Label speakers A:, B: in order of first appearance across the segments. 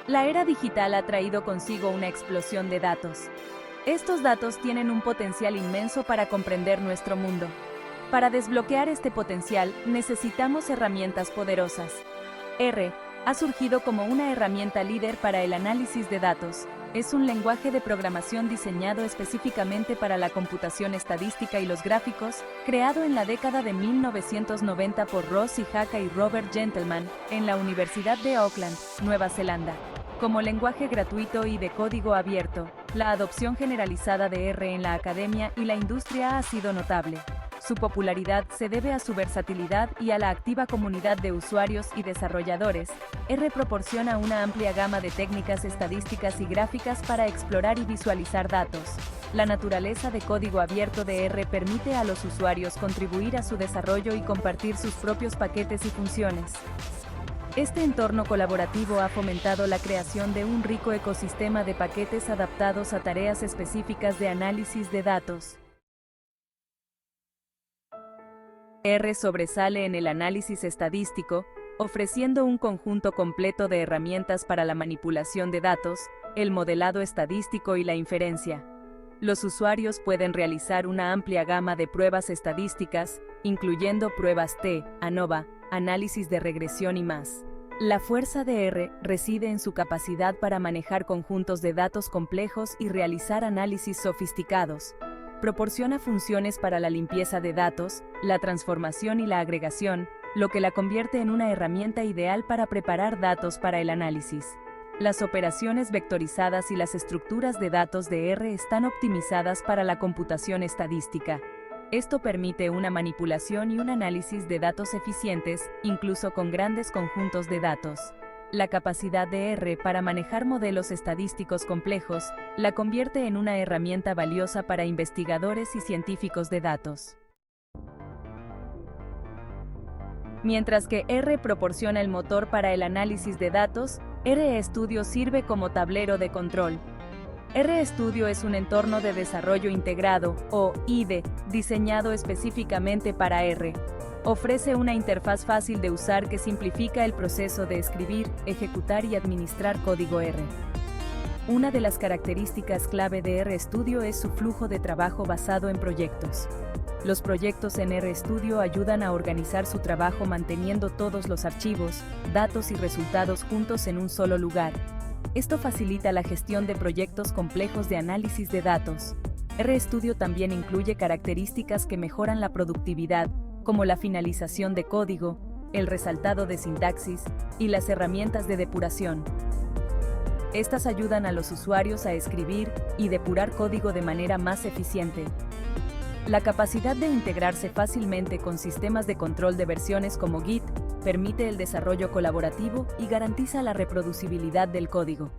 A: La era digital ha traído consigo una explosión de datos. Estos datos tienen un potencial inmenso para comprender nuestro mundo. Para desbloquear este potencial, necesitamos herramientas poderosas. R ha surgido como una herramienta líder para el análisis de datos. Es un lenguaje de programación diseñado específicamente para la computación estadística y los gráficos, creado en la década de 1990 por Ross Ihaka y Robert Gentleman, en la Universidad de Auckland, Nueva Zelanda. Como lenguaje gratuito y de código abierto, la adopción generalizada de R en la academia y la industria ha sido notable. Su popularidad se debe a su versatilidad y a la activa comunidad de usuarios y desarrolladores. R proporciona una amplia gama de técnicas estadísticas y gráficas para explorar y visualizar datos. La naturaleza de código abierto de R permite a los usuarios contribuir a su desarrollo y compartir sus propios paquetes y funciones. Este entorno colaborativo ha fomentado la creación de un rico ecosistema de paquetes adaptados a tareas específicas de análisis de datos. R sobresale en el análisis estadístico, ofreciendo un conjunto completo de herramientas para la manipulación de datos, el modelado estadístico y la inferencia. Los usuarios pueden realizar una amplia gama de pruebas estadísticas, incluyendo pruebas T, ANOVA, análisis de regresión y más. La fuerza de R reside en su capacidad para manejar conjuntos de datos complejos y realizar análisis sofisticados. Proporciona funciones para la limpieza de datos, la transformación y la agregación, lo que la convierte en una herramienta ideal para preparar datos para el análisis. Las operaciones vectorizadas y las estructuras de datos de R están optimizadas para la computación estadística. Esto permite una manipulación y un análisis de datos eficientes, incluso con grandes conjuntos de datos. La capacidad de R para manejar modelos estadísticos complejos la convierte en una herramienta valiosa para investigadores y científicos de datos. Mientras que R proporciona el motor para el análisis de datos, RStudio sirve como tablero de control. RStudio es un entorno de desarrollo integrado, o IDE, diseñado específicamente para R. Ofrece una interfaz fácil de usar que simplifica el proceso de escribir, ejecutar y administrar código R. Una de las características clave de RStudio es su flujo de trabajo basado en proyectos. Los proyectos en RStudio ayudan a organizar su trabajo manteniendo todos los archivos, datos y resultados juntos en un solo lugar. Esto facilita la gestión de proyectos complejos de análisis de datos. RStudio también incluye características que mejoran la productividad, como la finalización de código, el resaltado de sintaxis y las herramientas de depuración. Estas ayudan a los usuarios a escribir y depurar código de manera más eficiente. La capacidad de integrarse fácilmente con sistemas de control de versiones como Git permite el desarrollo colaborativo y garantiza la reproducibilidad del código.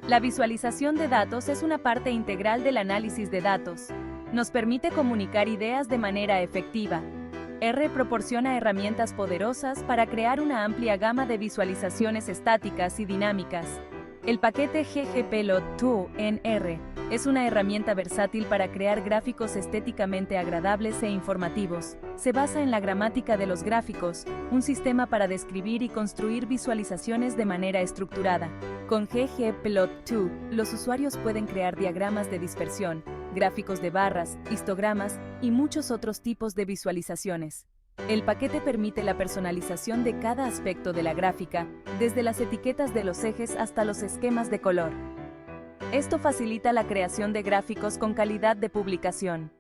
A: La visualización de datos es una parte integral del análisis de datos. Nos permite comunicar ideas de manera efectiva. R proporciona herramientas poderosas para crear una amplia gama de visualizaciones estáticas y dinámicas. El paquete ggplot2 en R es una herramienta versátil para crear gráficos estéticamente agradables e informativos. Se basa en la gramática de los gráficos, un sistema para describir y construir visualizaciones de manera estructurada. Con ggplot2, los usuarios pueden crear diagramas de dispersión, gráficos de barras, histogramas y muchos otros tipos de visualizaciones. El paquete permite la personalización de cada aspecto de la gráfica, desde las etiquetas de los ejes hasta los esquemas de color. Esto facilita la creación de gráficos con calidad de publicación.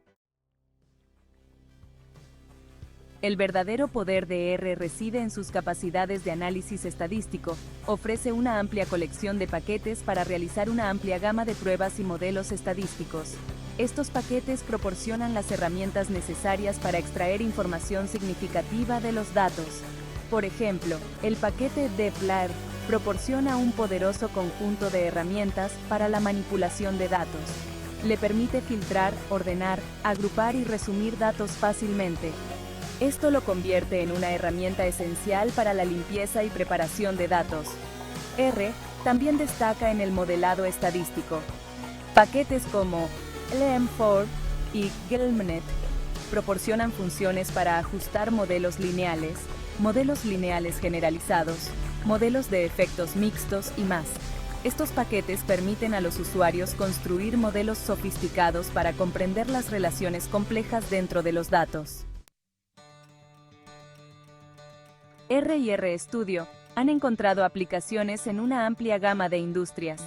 A: El verdadero poder de R reside en sus capacidades de análisis estadístico. Ofrece una amplia colección de paquetes para realizar una amplia gama de pruebas y modelos estadísticos. Estos paquetes proporcionan las herramientas necesarias para extraer información significativa de los datos. Por ejemplo, el paquete dplyr proporciona un poderoso conjunto de herramientas para la manipulación de datos. Le permite filtrar, ordenar, agrupar y resumir datos fácilmente. Esto lo convierte en una herramienta esencial para la limpieza y preparación de datos. R también destaca en el modelado estadístico. Paquetes como LM4 y GLMNet proporcionan funciones para ajustar modelos lineales, modelos lineales generalizados, modelos de efectos mixtos y más. Estos paquetes permiten a los usuarios construir modelos sofisticados para comprender las relaciones complejas dentro de los datos. R y RStudio han encontrado aplicaciones en una amplia gama de industrias.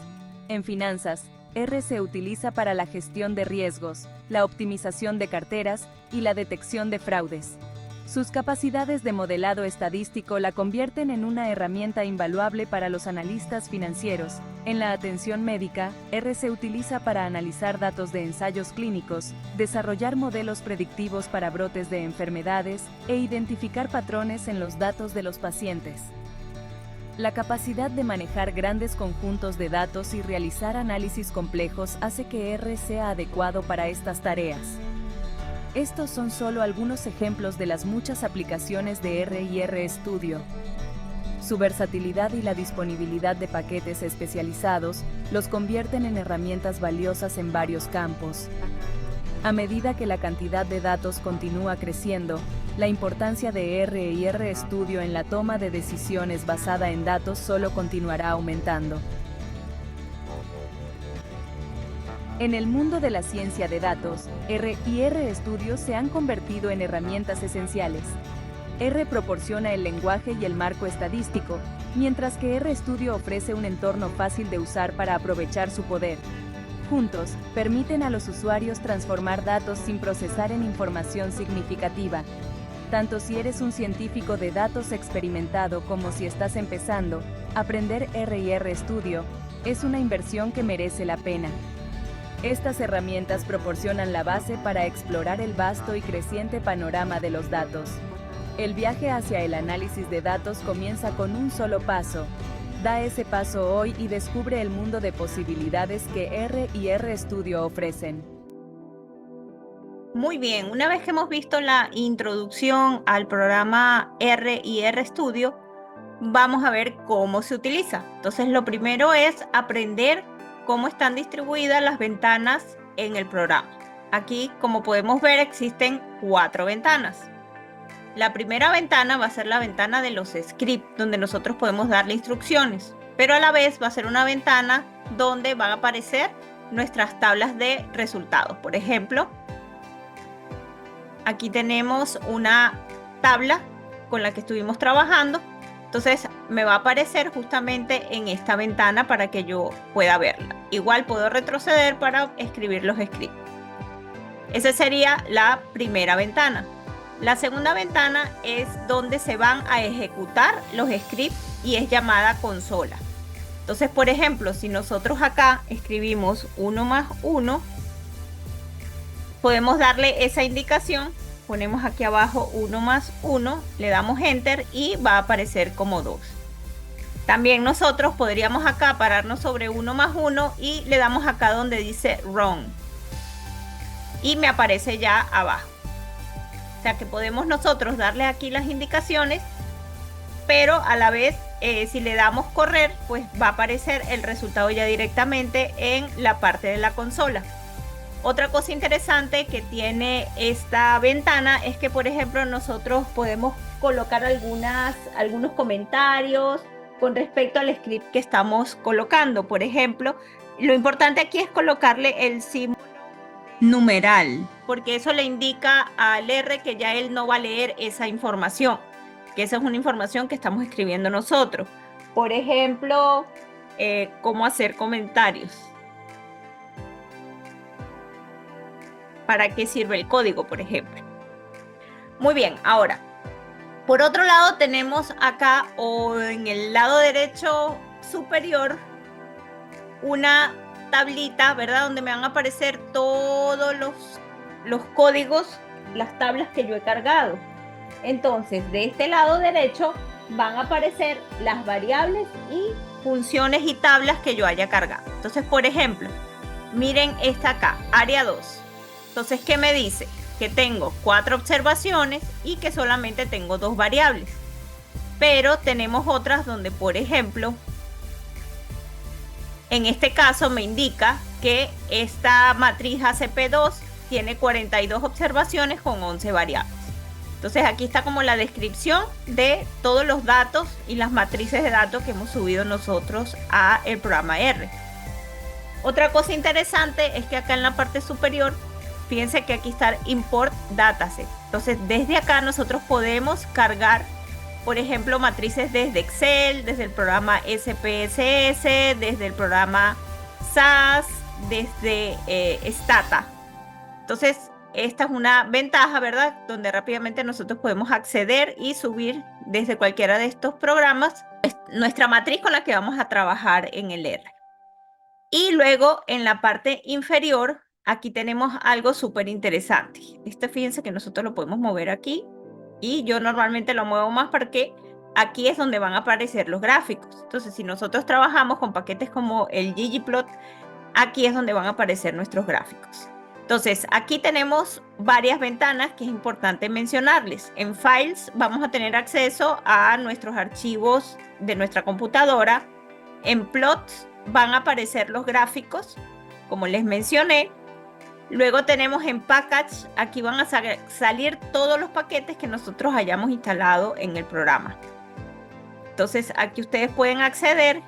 A: En finanzas, R se utiliza para la gestión de riesgos, la optimización de carteras y la detección de fraudes. Sus capacidades de modelado estadístico la convierten en una herramienta invaluable para los analistas financieros. En la atención médica, R se utiliza para analizar datos de ensayos clínicos, desarrollar modelos predictivos para brotes de enfermedades e identificar patrones en los datos de los pacientes. La capacidad de manejar grandes conjuntos de datos y realizar análisis complejos hace que R sea adecuado para estas tareas. Estos son solo algunos ejemplos de las muchas aplicaciones de R y RStudio. Su versatilidad y la disponibilidad de paquetes especializados los convierten en herramientas valiosas en varios campos. A medida que la cantidad de datos continúa creciendo, la importancia de R y RStudio en la toma de decisiones basada en datos solo continuará aumentando. En el mundo de la ciencia de datos, R y RStudio se han convertido en herramientas esenciales. R proporciona el lenguaje y el marco estadístico, mientras que RStudio ofrece un entorno fácil de usar para aprovechar su poder. Juntos, permiten a los usuarios transformar datos sin procesar en información significativa. Tanto si eres un científico de datos experimentado como si estás empezando, aprender R y RStudio es una inversión que merece la pena. Estas herramientas proporcionan la base para explorar el vasto y creciente panorama de los datos. El viaje hacia el análisis de datos comienza con un solo paso. Da ese paso hoy y descubre el mundo de posibilidades que R y RStudio ofrecen.
B: Muy bien, una vez que hemos visto la introducción al programa R y RStudio, vamos a ver cómo se utiliza. Entonces, lo primero es aprender cómo están distribuidas las ventanas en el programa. Aquí, como podemos ver, existen 4 ventanas. La primera ventana va a ser la ventana de los scripts, donde nosotros podemos darle instrucciones, pero a la vez va a ser una ventana donde van a aparecer nuestras tablas de resultados. Por ejemplo, aquí tenemos una tabla con la que estuvimos trabajando. Entonces me va a aparecer justamente en esta ventana para que yo pueda verla. Igual puedo retroceder para escribir los scripts. Esa sería la primera ventana. La segunda ventana es donde se van a ejecutar los scripts y es llamada consola. Entonces, por ejemplo, si nosotros acá escribimos 1 más 1, podemos darle esa indicación. Ponemos aquí abajo 1 más 1, le damos Enter y va a aparecer como 2. También nosotros podríamos acá pararnos sobre 1 más 1 y le damos acá donde dice Run. Y me aparece ya abajo. O sea que podemos nosotros darle aquí las indicaciones, pero a la vez si le damos correr, pues va a aparecer el resultado ya directamente en la parte de la consola. Otra cosa interesante que tiene esta ventana es que, por ejemplo, nosotros podemos colocar algunos comentarios con respecto al script que estamos colocando. Por ejemplo, lo importante aquí es colocarle el símbolo numeral, porque eso le indica al R que ya él no va a leer esa información, que esa es una información que estamos escribiendo nosotros. Por ejemplo, cómo hacer comentarios. ¿Para qué sirve el código, por ejemplo? Muy bien, ahora, por otro lado tenemos acá, o en el lado derecho superior, una tablita, ¿verdad? Donde me van a aparecer todos los códigos, las tablas que yo he cargado. Entonces, de este lado derecho van a aparecer las variables y funciones y tablas que yo haya cargado. Entonces, por ejemplo, miren esta acá, área 2. Entonces, ¿qué me dice? Que tengo 4 observaciones y que solamente tengo 2 variables. Pero tenemos otras donde, por ejemplo, en este caso me indica que esta matriz ACP2 tiene 42 observaciones con 11 variables. Entonces aquí está como la descripción de todos los datos y las matrices de datos que hemos subido nosotros a el programa R. Otra cosa interesante es que acá en la parte superior, fíjense que aquí está Import Dataset. Entonces desde acá nosotros podemos cargar, por ejemplo, matrices desde Excel, desde el programa SPSS, desde el programa SAS, desde Stata. Entonces esta es una ventaja, ¿verdad? Donde rápidamente nosotros podemos acceder y subir desde cualquiera de estos programas nuestra matriz con la que vamos a trabajar en el R. Y luego en la parte inferior, aquí tenemos algo súper interesante. Fíjense que nosotros lo podemos mover aquí y yo normalmente lo muevo más porque aquí es donde van a aparecer los gráficos. Entonces, si nosotros trabajamos con paquetes como el ggplot, aquí es donde van a aparecer nuestros gráficos. Entonces, aquí tenemos varias ventanas que es importante mencionarles. En Files vamos a tener acceso a nuestros archivos de nuestra computadora. En Plots van a aparecer los gráficos, como les mencioné. Luego tenemos en Package, aquí van a salir todos los paquetes que nosotros hayamos instalado en el programa. Entonces, aquí ustedes pueden acceder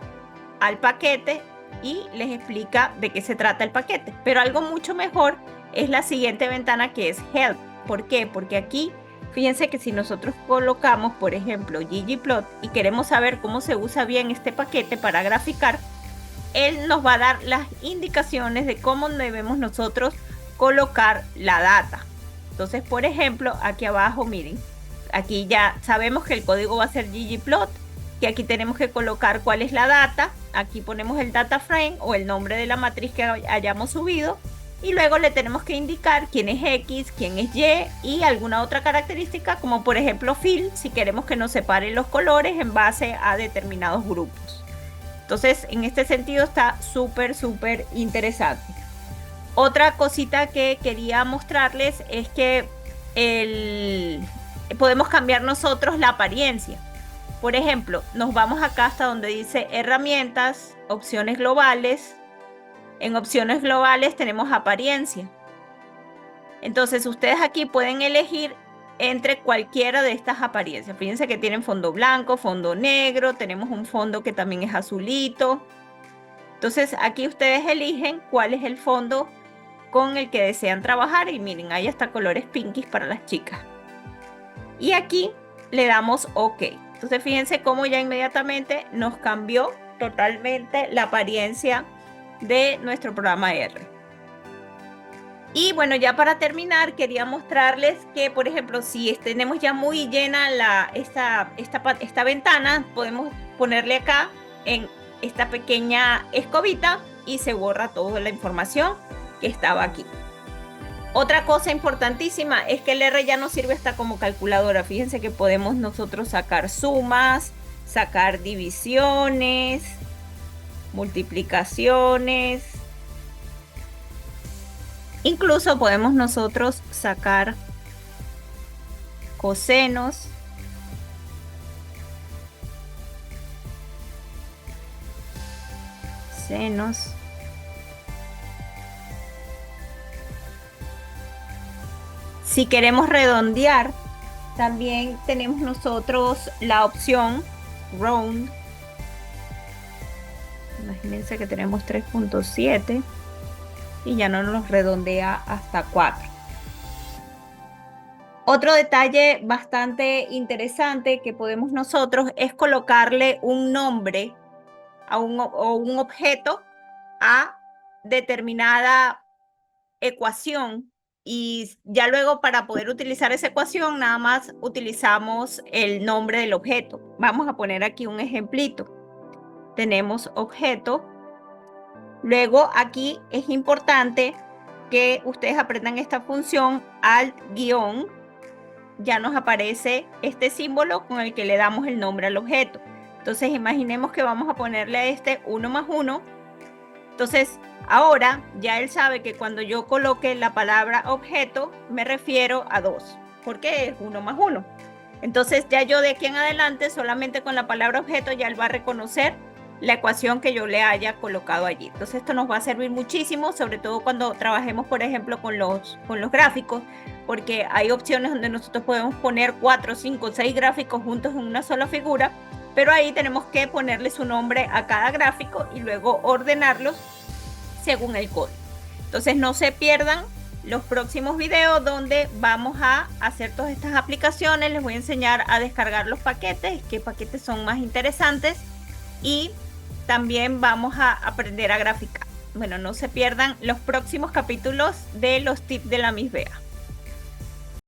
B: al paquete y les explica de qué se trata el paquete. Pero algo mucho mejor es la siguiente ventana, que es Help. ¿Por qué? Porque aquí, fíjense que si nosotros colocamos, por ejemplo, ggplot y queremos saber cómo se usa bien este paquete para graficar, él nos va a dar las indicaciones de cómo debemos nosotros colocar la data. Entonces, por ejemplo, aquí abajo, miren, aquí ya sabemos que el código va a ser ggplot, que aquí tenemos que colocar cuál es la data. Aquí ponemos el data frame o el nombre de la matriz que hayamos subido, y luego le tenemos que indicar quién es X, quién es Y y alguna otra característica, como por ejemplo fill, si queremos que nos separen los colores en base a determinados grupos. Entonces, en este sentido está súper interesante. Otra cosita que quería mostrarles es que podemos cambiar nosotros la apariencia. Por ejemplo, nos vamos acá hasta donde dice herramientas, opciones globales. En opciones globales tenemos apariencia. Entonces ustedes aquí pueden elegir entre cualquiera de estas apariencias. Fíjense que tienen fondo blanco, fondo negro, tenemos un fondo que también es azulito. Entonces aquí ustedes eligen cuál es el fondo con el que desean trabajar, y miren, hay hasta colores pinkies para las chicas. Y aquí le damos OK. Entonces fíjense cómo ya inmediatamente nos cambió totalmente la apariencia de nuestro programa R. Y bueno, ya para terminar, quería mostrarles que, por ejemplo, si tenemos ya muy llena esta ventana, podemos ponerle acá en esta pequeña escobita y se borra toda la información que estaba aquí. Otra cosa importantísima es que el R ya nos sirve hasta como calculadora. Fíjense que podemos nosotros sacar sumas, sacar divisiones, multiplicaciones. Incluso podemos nosotros sacar cosenos. Senos. Si queremos redondear, también tenemos nosotros la opción round. Imagínense que tenemos 3.7 y ya no nos redondea hasta 4. Otro detalle bastante interesante que podemos nosotros es colocarle un nombre o un objeto a determinada ecuación, y ya luego para poder utilizar esa ecuación nada más utilizamos el nombre del objeto. Vamos a poner aquí un ejemplito. Tenemos objeto. Luego aquí es importante que ustedes aprendan esta función alt guión. Ya nos aparece este símbolo con el que le damos el nombre al objeto. Entonces imaginemos que vamos a ponerle a este 1 más 1. Entonces ahora ya él sabe que cuando yo coloque la palabra objeto me refiero a 2, porque es 1 más 1. Entonces ya yo de aquí en adelante solamente con la palabra objeto ya él va a reconocer la ecuación que yo le haya colocado allí. Entonces esto nos va a servir muchísimo, sobre todo cuando trabajemos, por ejemplo, con los gráficos, porque hay opciones donde nosotros podemos poner 4, 5, 6 gráficos juntos en una sola figura, pero ahí tenemos que ponerle su nombre a cada gráfico y luego ordenarlos según el código. Entonces no se pierdan los próximos videos donde vamos a hacer todas estas aplicaciones. Les voy a enseñar a descargar los paquetes, qué paquetes son más interesantes, y también vamos a aprender a graficar. Bueno, no se pierdan los próximos capítulos de los tips de la Miss Bea.